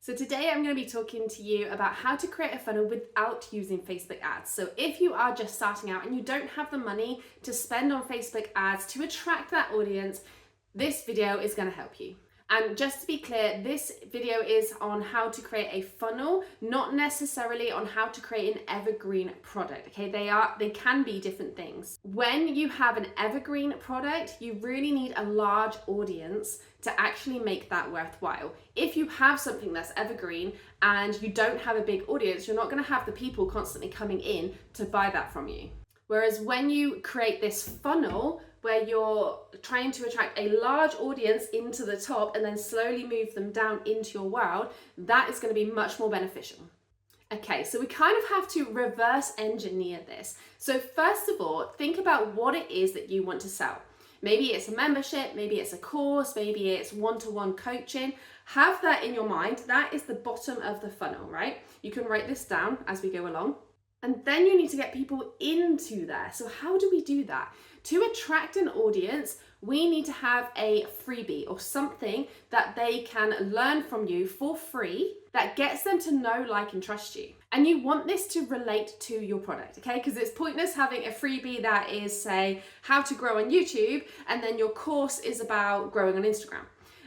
So today I'm going to be talking to you about how to create a funnel without using Facebook ads. So if you are just starting out and you don't have the money to spend on Facebook ads to attract that audience, this video is going to help you. And just to be clear, this video is on how to create a funnel, not necessarily on how to create an evergreen product. Okay, they can be different things. When you have an evergreen product, you really need a large audience to actually make that worthwhile. If you have something that's evergreen and you don't have a big audience, you're not going to have the people constantly coming in to buy that from you. Whereas when you create this funnel where you're trying to attract a large audience into the top and then slowly move them down into your world, that is going to be much more beneficial. Okay, so we kind of have to reverse engineer this. So first of all, think about what it is that you want to sell. Maybe it's a membership, maybe it's a course, maybe it's one-to-one coaching. Have that in your mind. That is the bottom of the funnel, right? You can write this down as we go along. And then you need to get people into there. So how do we do that? To attract an audience, we need to have a freebie or something that they can learn from you for free that gets them to know, like, and trust you. And you want this to relate to your product, okay? Because it's pointless having a freebie that is, say, how to grow on YouTube, and then your course is about growing on Instagram.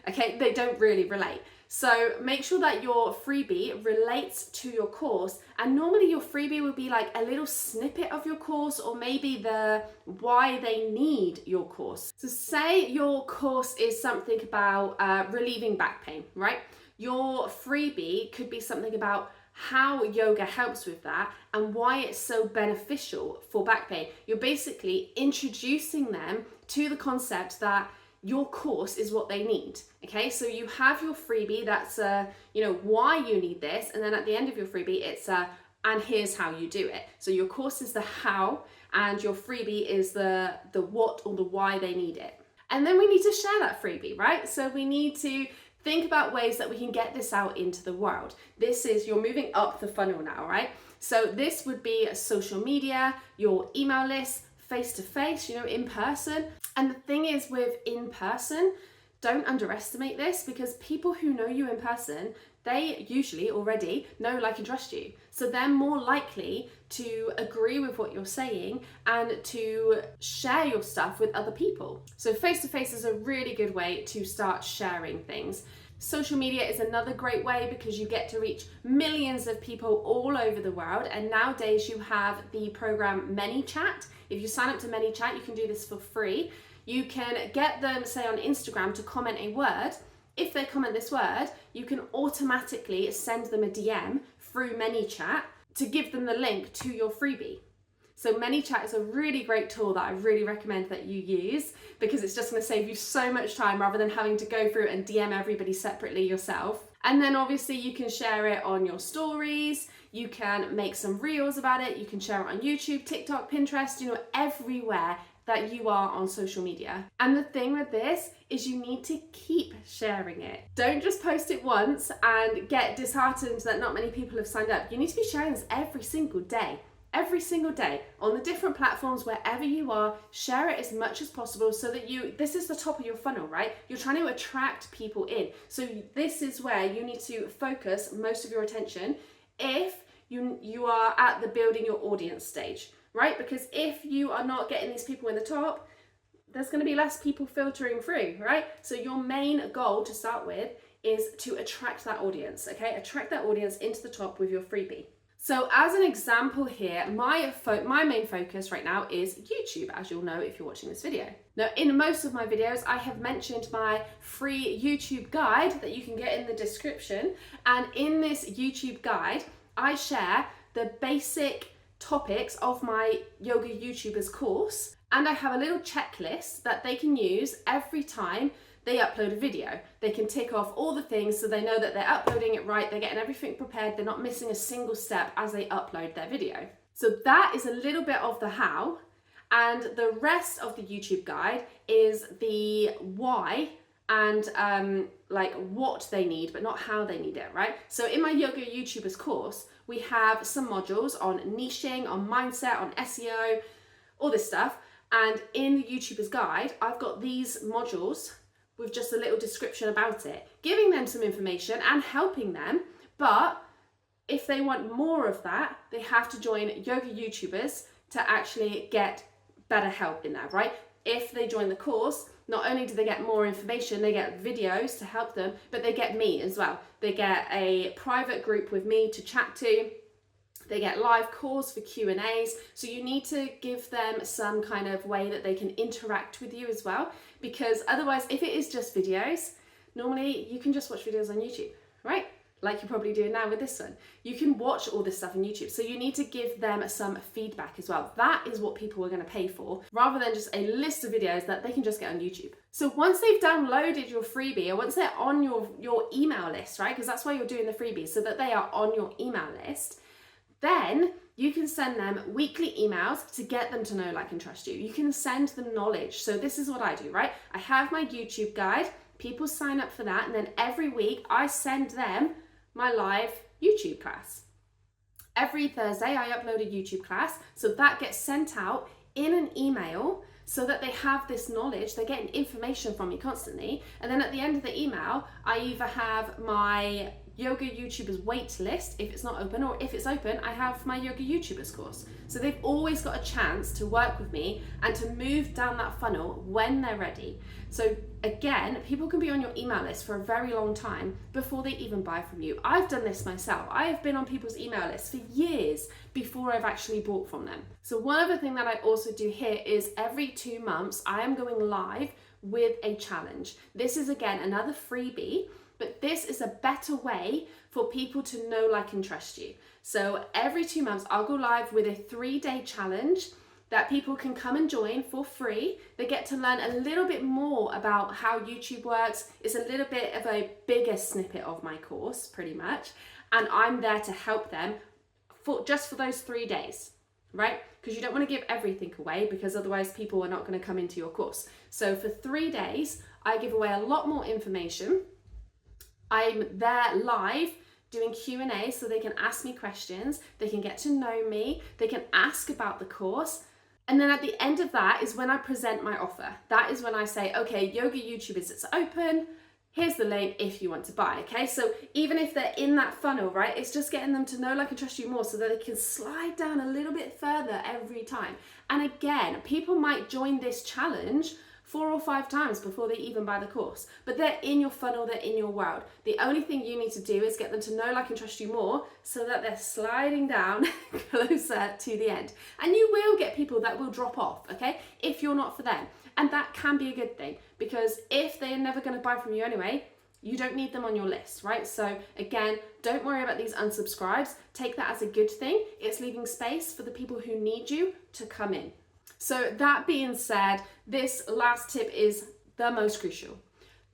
Okay, they don't really relate. So make sure that your freebie relates to your course, and normally your freebie will be like a little snippet of your course, or maybe the why they need your course. So say your course is something about relieving back pain, right? Your freebie could be something about how yoga helps with that and why it's so beneficial for back pain. You're basically introducing them to the concept that your course is what they need. Okay, so you have your freebie that's why you need this, and then at the end of your freebie it's and here's how you do it. So your course is the how and your freebie is the what or the why they need it. And then we need to share that freebie, right? So we need to think about ways that we can get this out into the world. This is, you're moving up the funnel now, right? So this would be social media, your email list, face-to-face, in person. And the thing is with in person, don't underestimate this, because people who know you in person, they usually already know, like, and trust you. So they're more likely to agree with what you're saying and to share your stuff with other people. So face-to-face is a really good way to start sharing things. Social media is another great way because you get to reach millions of people all over the world. And nowadays you have the program ManyChat. If you sign up to ManyChat, you can do this for free. You can get them, say, on Instagram to comment a word. If they comment this word, you can automatically send them a DM through ManyChat to give them the link to your freebie. So ManyChat is a really great tool that I really recommend that you use, because it's just going to save you so much time rather than having to go through and DM everybody separately yourself. And then obviously you can share it on your stories, you can make some reels about it, you can share it on YouTube, TikTok, Pinterest, everywhere that you are on social media. And the thing with this is you need to keep sharing it. Don't just post it once and get disheartened that not many people have signed up. You need to be sharing this every single day. Every single day on the different platforms, wherever you are, share it as much as possible so that this is the top of your funnel, right? You're trying to attract people in. So this is where you need to focus most of your attention if you are at the building your audience stage, right? Because if you are not getting these people in the top, there's going to be less people filtering through, right? So your main goal to start with is to attract that audience, okay? Attract that audience into the top with your freebie. So as an example here, my main focus right now is YouTube, as you'll know if you're watching this video. Now, in most of my videos, I have mentioned my free YouTube guide that you can get in the description. And in this YouTube guide, I share the basic topics of my Yoga YouTubers course. And I have a little checklist that they can use every time they upload a video. They can tick off all the things so they know that they're uploading it right, they're getting everything prepared, they're not missing a single step as they upload their video. So that is a little bit of the how, and the rest of the YouTube guide is the why and what they need, but not how they need it, right? So in my Yoga YouTubers course, we have some modules on niching, on mindset, on SEO, all this stuff. And in the YouTubers guide, I've got these modules with just a little description about it. giving them some information and helping them. But if they want more of that, they have to join yoga YouTubers to actually get better help in that, right? If they join the course, not only do they get more information, they get videos to help them, but they get me as well. They get a private group with me to chat to. They get live calls for Q&As. So you need to give them some kind of way that they can interact with you as well, because otherwise, if it is just videos, normally you can just watch videos on YouTube, right? Like you're probably doing now with this one. You can watch all this stuff on YouTube. So you need to give them some feedback as well. That is what people are going to pay for, rather than just a list of videos that they can just get on YouTube. So once they've downloaded your freebie, or once they're on your email list, right? Because that's why you're doing the freebie, so that they are on your email list, then you can send them weekly emails to get them to know, like, and trust you. You can send them knowledge. So this is what I do, right? I have my YouTube guide. People sign up for that. And then every week I send them my live YouTube class. Every Thursday I upload a YouTube class, so that gets sent out in an email so that they have this knowledge. They're getting information from me constantly. And then at the end of the email, I either have my yoga YouTubers wait list if it's not open, or if it's open, I have my yoga YouTubers course. So they've always got a chance to work with me and to move down that funnel when they're ready. So again, people can be on your email list for a very long time before they even buy from you. I've done this myself. I have been on people's email lists for years before I've actually bought from them. So one other thing that I also do here is every 2 months, I am going live with a challenge. This is again another freebie, but this is a better way for people to know, like, and trust you. So every 2 months, I'll go live with a 3-day challenge that people can come and join for free. They get to learn a little bit more about how YouTube works. It's a little bit of a bigger snippet of my course, pretty much. And I'm there to help them just for those 3 days, right? Because you don't want to give everything away, because otherwise people are not going to come into your course. So for 3 days, I give away a lot more information. I'm there live doing Q&A, so they can ask me questions, they can get to know me, they can ask about the course. And then at the end of that is when I present my offer. That is when I say, okay, yoga YouTubers, it's open. Here's the link if you want to buy, okay? So even if they're in that funnel, right, it's just getting them to know, like, and trust you more so that they can slide down a little bit further every time. And again, people might join this challenge 4 or 5 times before they even buy the course, but they're in your funnel, they're in your world. The only thing you need to do is get them to know, like, and trust you more so that they're sliding down closer to the end. And you will get people that will drop off, okay, if you're not for them. And that can be a good thing, because if they're never going to buy from you anyway, you don't need them on your list, right? So again, don't worry about these unsubscribes. Take that as a good thing. It's leaving space for the people who need you to come in. So that being said, this last tip is the most crucial.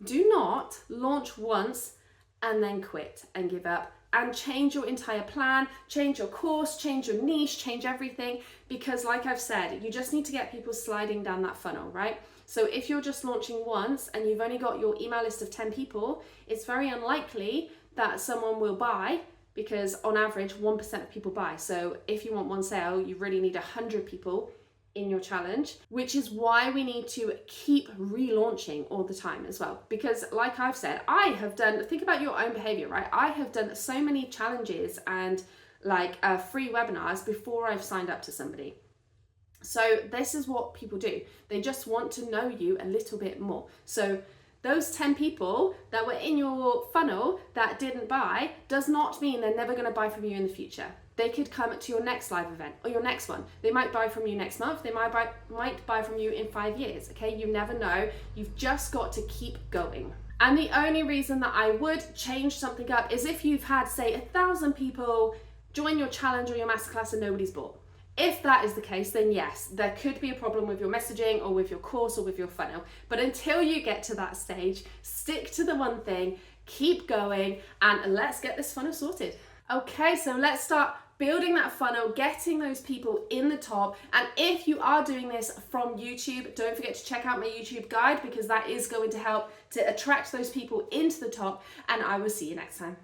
Do not launch once and then quit and give up and change your entire plan, change your course, change your niche, change everything, because like I've said, you just need to get people sliding down that funnel, right? So if you're just launching once and you've only got your email list of 10 people, it's very unlikely that someone will buy, because on average, 1% of people buy. So if you want one sale, you really need 100 people in your challenge, which is why we need to keep relaunching all the time as well. Because like I've said, I have done, think about your own behavior, right? I have done so many challenges and free webinars before I've signed up to somebody. So this is what people do. They just want to know you a little bit more. So those 10 people that were in your funnel that didn't buy does not mean they're never going to buy from you in the future. They could come to your next live event or your next one. They might buy from you next month. They might buy from you in 5 years, okay? You never know. You've just got to keep going. And the only reason that I would change something up is if you've had, say, 1,000 people join your challenge or your masterclass and nobody's bought. If that is the case, then yes, there could be a problem with your messaging or with your course or with your funnel. But until you get to that stage, stick to the one thing, keep going, and let's get this funnel sorted. Okay, so let's start building that funnel, getting those people in the top. And if you are doing this from YouTube, don't forget to check out my YouTube guide, because that is going to help to attract those people into the top. And I will see you next time.